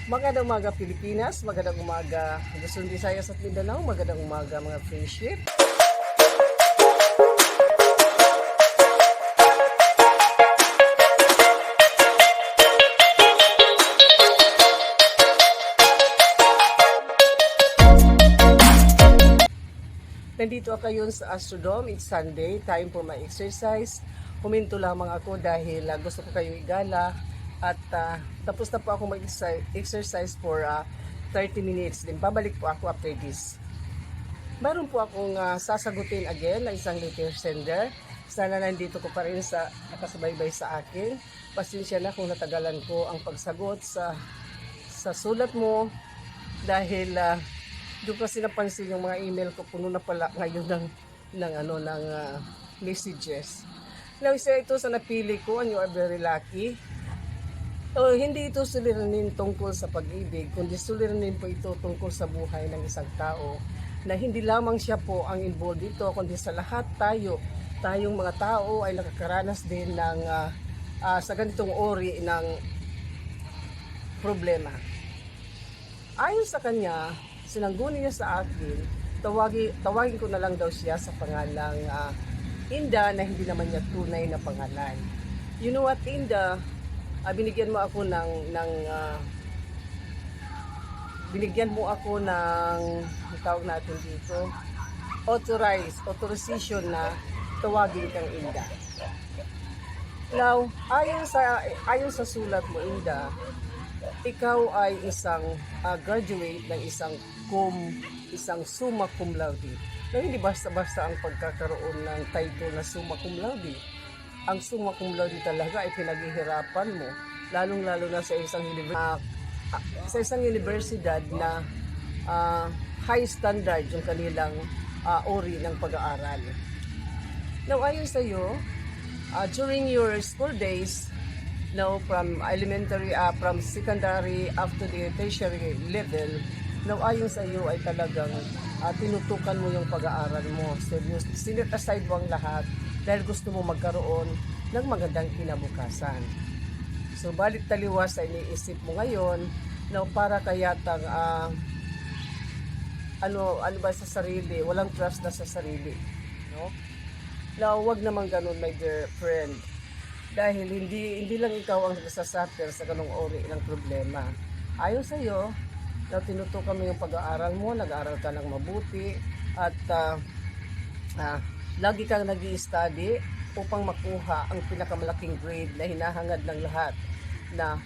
Magandang umaga Pilipinas, magandang umaga Luzon, Visayas at Mindanao, magandang umaga mga friendship. Nandito ako ngayon sa Astrodome. It's Sunday, time for my exercise. Huminto lamang ako dahil gusto ko kayong igala. At tapos na po ako mag-exercise for 30 minutes. Then babalik po ako after this. Meron po akong sasagutin again ng isang letter sender. Sana nandito ko pa rin sa nakasubaybay sa akin. Pasensya na kung natagalan ko ang pagsagot sa sulat mo. Dahil doon kasi napansin yung mga email ko, puno na pala ngayon ng messages. Now, isa ito sa napili ko, and you are very lucky. Hindi ito suliranin tungkol sa pag-ibig, kundi suliranin po ito tungkol sa buhay ng isang tao, na hindi lamang siya po ang involved dito, kundi sa lahat tayong mga tao ay nakakaranas din ng sa ganitong ori ng problema. Ayon sa kanya, sinangguni niya sa akin, tawagin ko na lang daw siya sa pangalang Inda, na hindi naman niya tunay na pangalan. You know what, Inda? Binigyan mo ako ng tawag natin dito, authorization na tawagin kang Inda. Now, ayon sa sulat mo, Inda, ikaw ay isang graduate ng isang summa cum laude. Na hindi basta-basta ang pagkakaroon ng title na summa cum laude. Ang summa cum laude talaga ay pinaghihirapan mo, lalong-lalo na sa isang universidad na high standard yung kanilang uri ng pag-aaral. Now, ayon sa iyo, during your school days, now from elementary, from secondary up to the tertiary level, now ayon sa iyo ay talagang tinutukan mo yung pag-aaral mo. So, sinet aside mo ang lahat dahil gusto mo magkaroon ng magandang kinabukasan. So, balit taliwas sa iniisip mo ngayon, now para kayatang ano ba sa sarili, walang trust na sa sarili, no? Now, wag naman ganun, my dear friend. Dahil hindi lang ikaw ang nasasuffer sa ganung ori ng problema. Ayon sa iyo, na tinutukan mo yung pag-aaral mo, nag-aaral ka ng mabuti, at lagi kang nag-i-study upang makuha ang pinakamalaking grade na hinahangad ng lahat na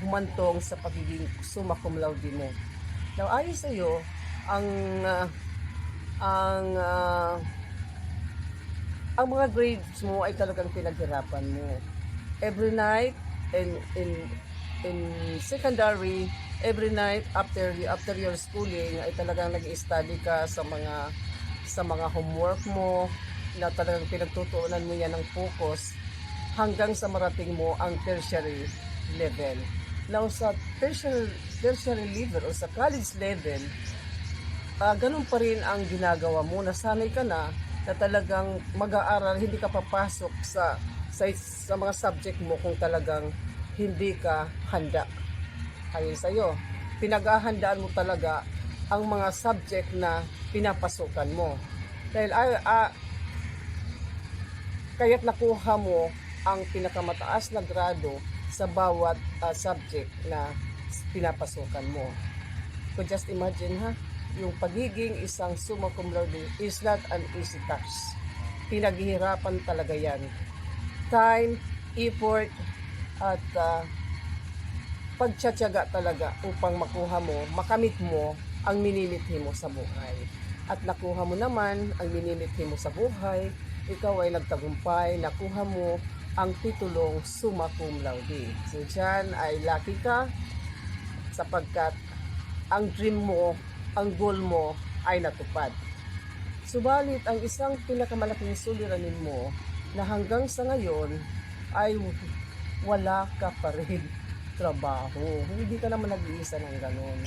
humantong sa pagiging summa cum laude mo. Now, ayon sa iyo, ang mga grades mo ay talagang pinaghirapan mo. Every night in secondary, every night after your schooling ay talagang nag-i-study ka sa mga homework mo, na talagang pinagtutuunan mo yan ng focus hanggang sa marating mo ang tertiary level. Now sa tertiary level o sa college level, ganun pa rin ang ginagawa mo. Nasanay ka na talagang mag-aaral, hindi ka papasok sa mga subject mo kung talagang hindi ka handa. Ayon sa iyo, pinaghahandaan mo talaga ang mga subject na pinapasukan mo. Dahil kaya't nakuha mo ang pinakamataas na grado sa bawat subject na pinapasukan mo. So just imagine yung pagiging isang summa cum laude is not an easy task. Pinaghihirapan talaga yan. Time, effort, at pagtsatsaga talaga upang makuha mo, makamit mo ang minimithi mo sa buhay. At nakuha mo naman ang minimithi mo sa buhay, ikaw ay nagtagumpay, nakuha mo ang titulong summa cum laude. So dyan ay lucky ka sapagkat ang dream mo, ang goal mo ay natupad. Subalit ang isang pinakamalaking suliranin mo na hanggang sa ngayon ay wala ka pa rin trabaho. Hindi ka naman nag-iisa ng ganun.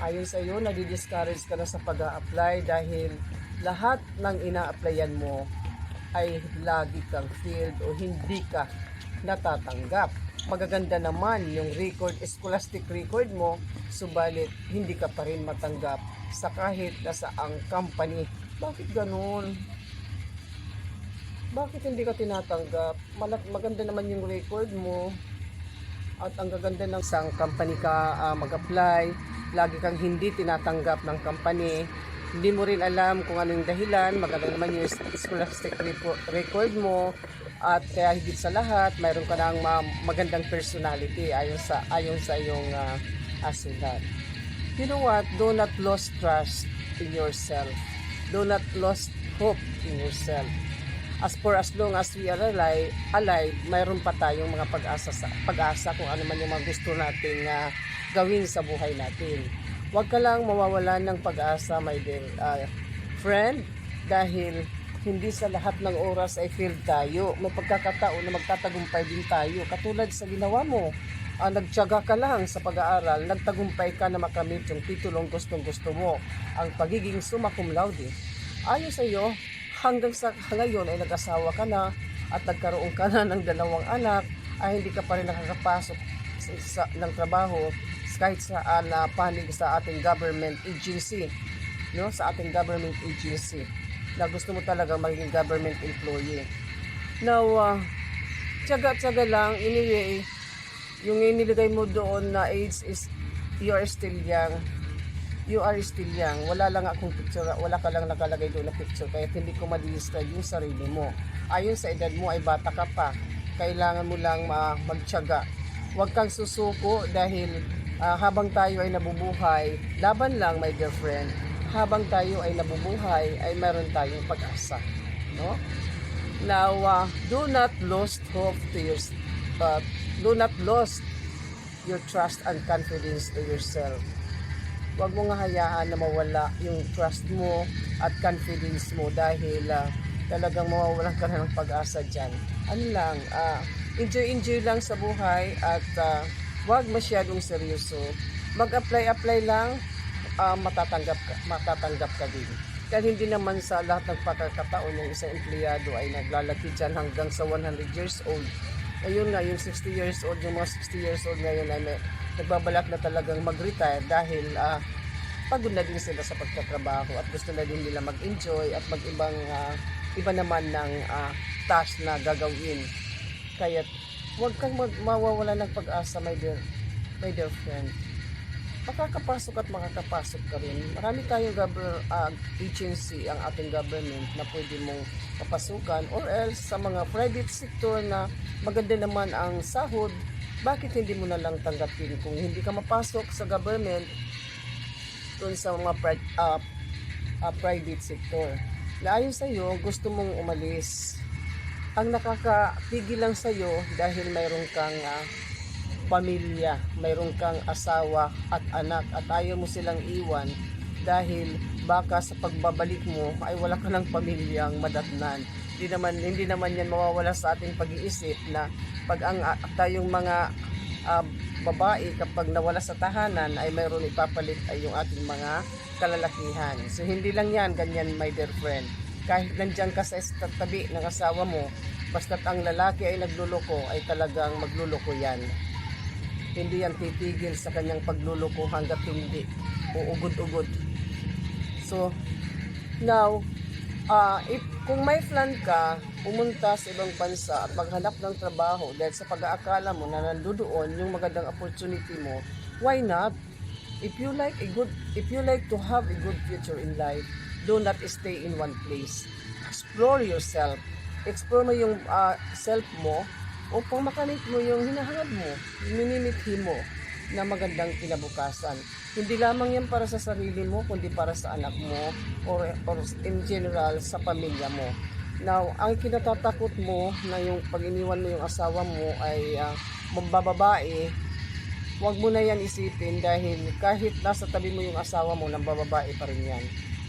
Ayon sa iyo, nadi-discourage ka na sa pag-a-apply dahil lahat ng ina-applyan mo ay lagi kang failed o hindi ka natatanggap. magaganda naman yung record, scholastic record mo, subalit hindi ka pa rin matanggap sa kahit nasa ang company. Bakit ganun? Bakit hindi ka tinatanggap? Maganda naman yung record mo at ang gaganda ng isang company ka mag-apply, lagi kang hindi tinatanggap ng company, hindi mo rin alam kung ano yung dahilan, maganda naman yung scholastic record mo, at kaya higit sa lahat, mayroon ka ng magandang personality ayon sa iyong asulat. You know what? Do not lose trust in yourself. Do not lose hope in yourself. As long as we are alive, mayroon pa tayong mga pag-asa kung ano man yung mga gusto nating gawin sa buhay natin. Huwag ka lang mawawalan ng pag-asa, my dear friend, dahil hindi sa lahat ng oras ay failed tayo. May pagkakataon na magtatagumpay din tayo. Katulad sa ginawa mo, nagtiyaga ka lang sa pag-aaral, nagtagumpay ka na makamit yung titulong gustong-gusto mo, ang pagiging summa cum laude. Ayon sa iyo, hanggang sa ngayon ay nag-asawa ka na at nagkaroon ka na ng 2 anak, ay hindi ka pa rin nakakapasok ng trabaho kahit saan na panig sa ating government agency, no? Sa ating government agency na gusto mo talaga maging government employee. Now, tiyaga-tiyaga lang. Anyway, yung inilagay mo doon na age is you are still young. You are still young. Wala lang akong picture, wala ka lang nakalagay doon na picture, kaya hindi ko ma-describe yung sarili mo. Ayon sa edad mo ay bata ka pa. Kailangan mo lang magtiyaga. Huwag kang susuko dahil habang tayo ay nabubuhay, laban lang, my dear friend. Habang tayo ay nabubuhay, ay meron tayong pag-asa, no? Now, do not lose hope to do not lose your trust and confidence to yourself. Huwag mo nga hayaan na mawala yung trust mo at confidence mo dahil talagang mawawalan ka na ng pag-asa dyan. Ano lang, enjoy lang sa buhay at huwag masyadong seryoso. Mag-apply lang, matatanggap ka din. Dahil hindi naman sa lahat ng pagkakataon ng isang empleyado ay naglalaki dyan hanggang sa 100 years old. Ayun nga, yung 60 years old, yung mga 60 years old ngayon ay nagbabalak na talagang mag-retire dahil pagod na din sila sa pagtatrabaho at gusto na din nila mag-enjoy at iba naman ng task na gagawin. Kaya huwag kang mawawala ng pag-asa, my dear friend. Makakapasok ka rin. Marami tayong agency ang ating government na pwede mong papasukan, or else sa mga private sector na maganda naman ang sahod, bakit hindi mo na lang tanggapin kung hindi ka mapasok sa government dun sa mga private sector. Na ayon sa iyo, gusto mong umalis. Ang nakakapigil lang sa iyo dahil mayroon kang pamilya, mayroon kang asawa at anak at ayaw mo silang iwan dahil baka sa pagbabalik mo ay wala ka ng pamilyang madatnan. Hindi naman yan mawawala sa ating pag-iisip na pag tayong mga babae kapag nawala sa tahanan ay mayroon ipapalit ay yung ating mga kalalakihan. So hindi lang yan ganyan, my dear friend. Kahit nandiyan ka sa tabi ng asawa mo, basta't ang lalaki ay nagluloko ay talagang magluloko yan. Hindi yan titigil sa kanyang pagluloko hanggat hindi uugod-ugod. So, now, kung may plan ka, pumunta sa ibang bansa at maghanap ng trabaho dahil sa pag-aakala mo na nandoon yung magandang opportunity mo, why not? If you like to have a good future in life, do not stay in one place. Explore yourself. Explore mo yung self mo upang makamit mo yung hinahangad mo, minimithi mo na magandang kinabukasan. Hindi lamang yan para sa sarili mo, kundi para sa anak mo or in general sa pamilya mo. Now, ang kinatatakot mo na yung pag iniwan mo yung asawa mo ay mambababae, huwag mo na yan isipin dahil kahit nasa tabi mo yung asawa mo, nang bababae pa rin yan.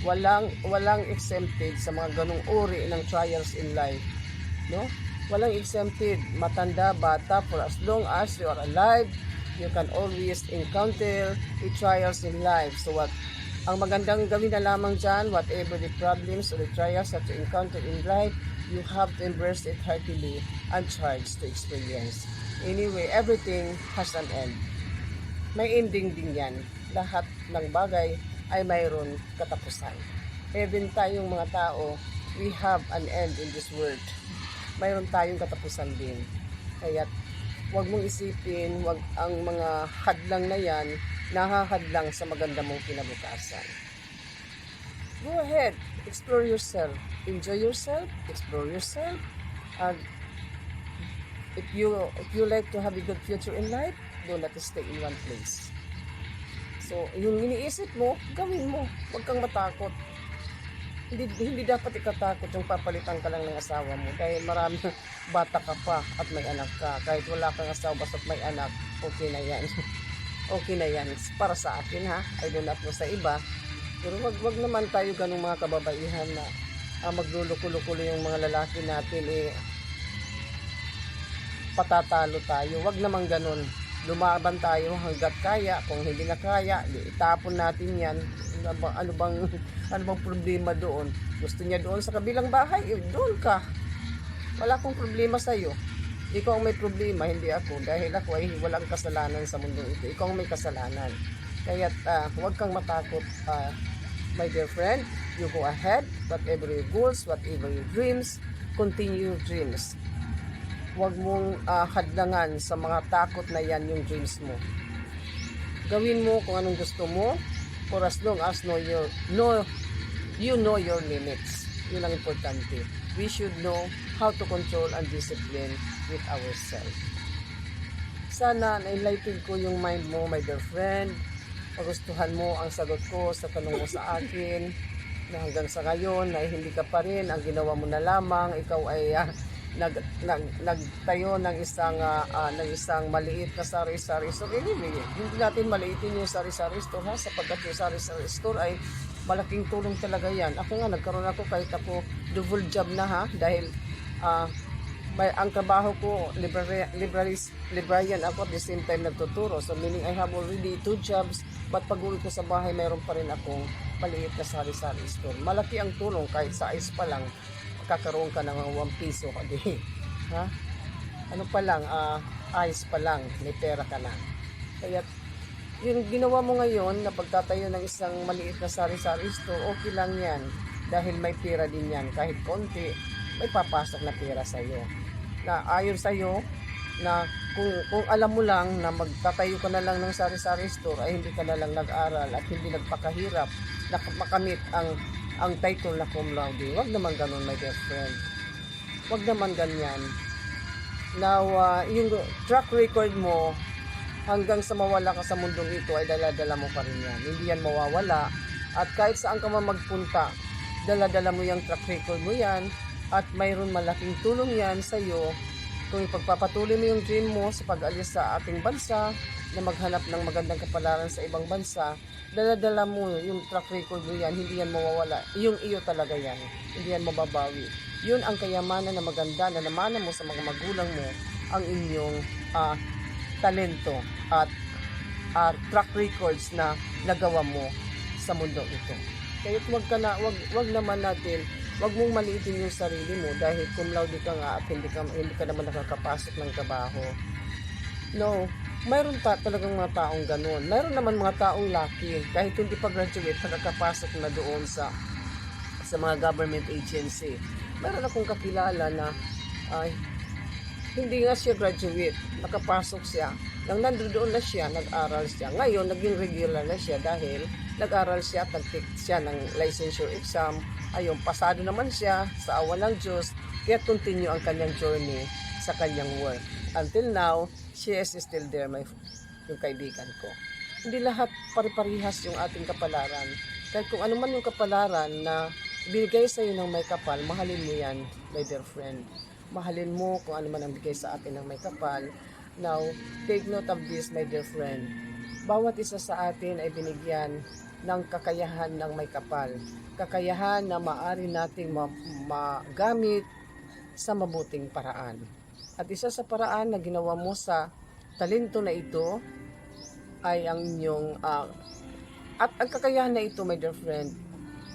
Walang exempted sa mga ganong uri ng trials in life. No? Walang exempted, matanda, bata, for as long as you are alive, you can always encounter the trials in life. So ang magandang gawin na lamang dyan, whatever the problems or the trials that you encounter in life, you have to embrace it heartily and charge to experience. Anyway, everything has an end. May ending din yan. Lahat ng bagay ay mayroon katapusan. Even tayong mga tao, we have an end in this world. Mayroon tayong katapusan din. Kaya huwag mong isipin, huwag ang mga hadlang na yan, nahahadlang sa maganda mong kinabukasan. Go ahead, explore yourself, enjoy yourself, explore yourself. And if you like to have a good future in life, do not stay in one place. So, yung iniisip mo, gawin mo. Huwag kang matakot. Hindi dapat ikatakot yung papalitan ka lang ng asawa mo dahil marami bata ka pa at may anak ka. Kahit wala kang asawa basta't may anak, okay na yan. Okay na yan. Para sa akin ha, I do not know sa iba. Pero wag naman tayo ganung mga kababaihan na magluluko-luko yung mga lalaki natin patatalo tayo. Wag naman ganun. Lumaban tayo hanggat kaya. Kung hindi na kaya, itapon natin yan. Ano bang problema doon? Gusto niya doon sa kabilang bahay? Doon ka. Wala akong problema sa iyo. Ikaw ang may problema, hindi ako. Dahil ako ay walang kasalanan sa mundo ito. Ikaw ang may kasalanan. Kaya huwag kang matakot, my dear friend. You go ahead. Whatever your goals, whatever your dreams, continue your dreams. Huwag mong hadlangan sa mga takot na yan yung dreams mo. Gawin mo kung anong gusto mo for as long as you know your limits. Yun ang importante. We should know how to control and discipline with ourselves. Sana na-enlighten ko yung mind mo, my dear friend. Magustuhan mo ang sagot ko sa tanong mo sa akin na hanggang sa ngayon na hindi ka pa rin, ang ginawa mo na lamang, ikaw ay nagtayo ng isang maliit na sari-sari store. Anyway, hindi natin maliitin yung sari-sari store ha, sapagkat yung sari-sari store ay malaking tulong talaga yan. Ako nga, nagkaroon ako kahit ako double job na ha, dahil ang trabaho ko, librarian ako at the same time nagtuturo. So meaning I have already 2 jobs, but pag uwi ko sa bahay, mayroon pa rin akong maliit na sari-sari store. Malaki ang tulong kahit sa ice pa lang, kakaroon ka ng 1 piso kadi. Ha? Ano pa lang, ice pa lang, may pera ka na. Kaya yung ginawa mo ngayon na pagtatayo ng isang maliit na sari-sari store, okay lang yan. Dahil may pera din yan. Kahit konti, may papasok na pera sa iyo. Na ayon sa iyo, na kung alam mo lang na magtatayo ka na lang ng sari-sari store, ay hindi ka na lang nag-aral at hindi nagpakahirap na makamit ang title na cum laude. Wag naman ganun, my dear friend. Wag naman ganyan. Now, yung track record mo, hanggang sa mawala ka sa mundong ito, ay dala-dala mo pa rin yan. Hindi yan mawawala. At kahit saan ka man magpunta, dala-dala mo yung track record mo yan. At mayroon malaking tulong yan sa iyo kung ipagpapatuloy mo yung dream mo sa pag-alis sa ating bansa, na maghanap ng magandang kapalaran sa ibang bansa. Dala-dala mo yung track record mo yan, hindi yan mawawala. Yung iyo talaga yan, hindi yan mababawi. Yun ang kayamanan na maganda na namana mo sa mga magulang mo, ang inyong talento at track records na nagawa mo sa mundo ito. Kaya wag naman natin, wag mong maliitin yung sarili mo dahil cum laude ka nga at hindi ka naman nakakapasok ng trabaho. No, mayroon talagang mga taong ganun. Mayroon naman mga taong lucky, kahit hindi pa graduate, nakakapasok na doon sa mga government agency. Mayroon akong kakilala na hindi nga siya graduate, nakapasok siya. Nang nandoon na siya, nag-aral siya. Ngayon, naging regular na siya dahil nag-aral siya at nag-take siya ng licensure exam. Ayun, pasado naman siya sa awa ng Diyos, kaya continue ang kanyang journey sa kanyang work. Until now, she is still there, yung kaibigan ko. Hindi lahat pare-parihas yung ating kapalaran. Kahit kung ano man yung kapalaran na binigay sa iyo ng may kapal, mahalin mo yan, my dear friend. Mahalin mo kung ano man ang bigay sa atin ng may kapal. Now, take note of this, my dear friend. Bawat isa sa atin ay binigyan ng kakayahan ng may kapal. Kakayahan na maaari nating magamit sa mabuting paraan. At isa sa paraan na ginawa mo sa talento na ito ay ang inyong at ang kakayahan na ito, my dear friend,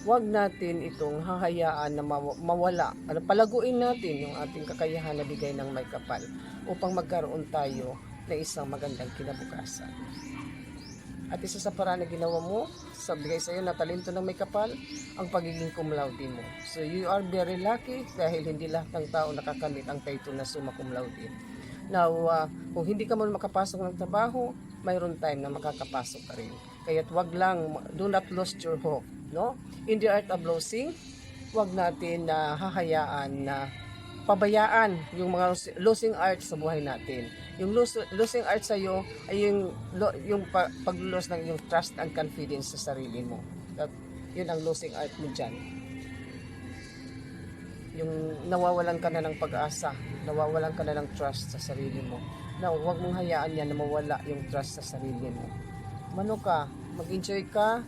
Huwag natin itong hahayaan na mawala. Palaguin natin yung ating kakayahan na bigay ng may kapal upang magkaroon tayo ng isang magandang kinabukasan. At isa sa paraan na ginawa mo, sa bigay sa iyo na talento ng may kapal, ang pagiging cum laude mo. So you are very lucky dahil hindi lahat ng tao nakakamit ang title na summa cum laude. Now, kung hindi ka man makapasok ng trabaho, mayroon time na makakapasok ka rin. Kaya't wag lang, do not lose your hope. No? In the art of losing, wag natin na hahayaan na pabayaan yung mga losing art sa buhay natin. Yung losing art sa iyo ay yung pag-lose ng yung trust and confidence sa sarili mo. That, yun ang losing art mo dyan. Yung nawawalan ka na ng pag-asa, nawawalan ka na ng trust sa sarili mo. Na huwag mong hayaan yan na mawala yung trust sa sarili mo. Mano ka, mag-enjoy ka,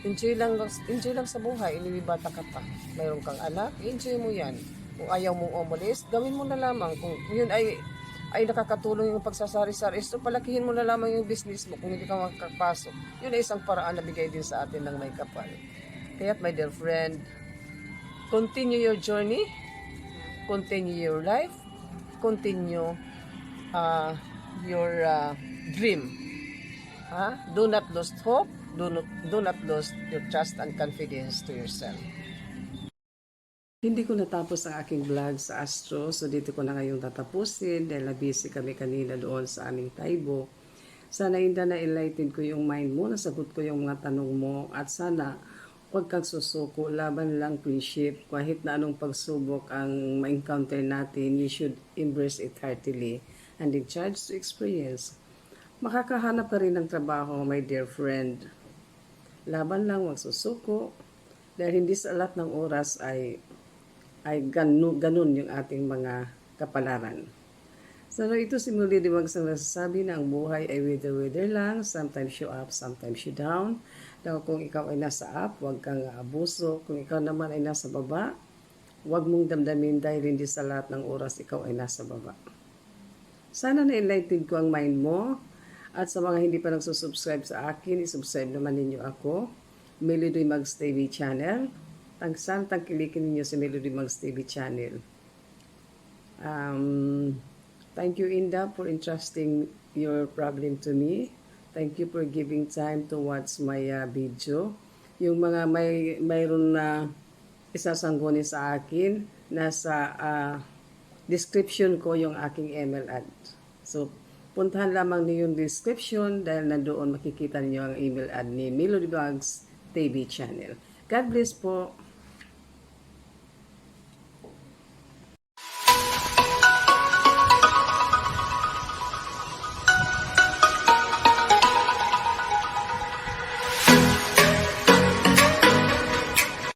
enjoy lang sa buhay, inibibata ka pa. Mayroon kang anak, enjoy mo yan. Kung ayaw mong umalis, gawin mo na lamang. Kung yun ay nakakatulong yung pagsasari-sari, so palakihin mo na lamang yung business mo kung hindi ka makakapasok. Yun ay isang paraan na bigay din sa atin ng may kapal. Kaya't my dear friend, continue your journey, continue your life, continue your dream. Do not lose hope, do not lose your trust and confidence to yourself. Hindi ko natapos ang aking vlog sa Astro, so dito ko na ngayong tatapusin dahil busy kami kanina doon sa aming Taibo. Sana hindi na enlighten ko yung mind mo, nasagot ko yung mga tanong mo, at sana huwag kang susuko, laban lang friendship. Kahit na anong pagsubok ang ma-encounter natin, you should embrace it heartily and in charge to experience. Makakahanap ka rin ng trabaho, my dear friend. Laban lang, huwag susuko, dahil hindi sa lahat ng oras ay ganun yung ating mga kapalaran. So ito si Muli Diwags ang nasasabi na ang buhay ay weather lang, sometimes you up, sometimes you down. Daw kung ikaw ay nasa up, huwag kang abuso. Kung ikaw naman ay nasa baba, huwag mong damdamin dahil hindi sa lahat ng oras ikaw ay nasa baba. Sana na-enlighten ko ang mind mo, at sa mga hindi pa nagsusubscribe sa akin, isubscribe naman ninyo ako, Melody Mags TV channel. Sana tangkilikin ninyo si Melody Mags TV channel. Thank you, Inda, for entrusting your problem to me. Thank you for giving time to watch my video. Yung mga mayroon na isasangguni sa akin, nasa description ko yung aking email ad. So, puntahan lamang niyo yung description dahil nandoon makikita niyo ang email ad ni Melody Mags TV channel. God bless po.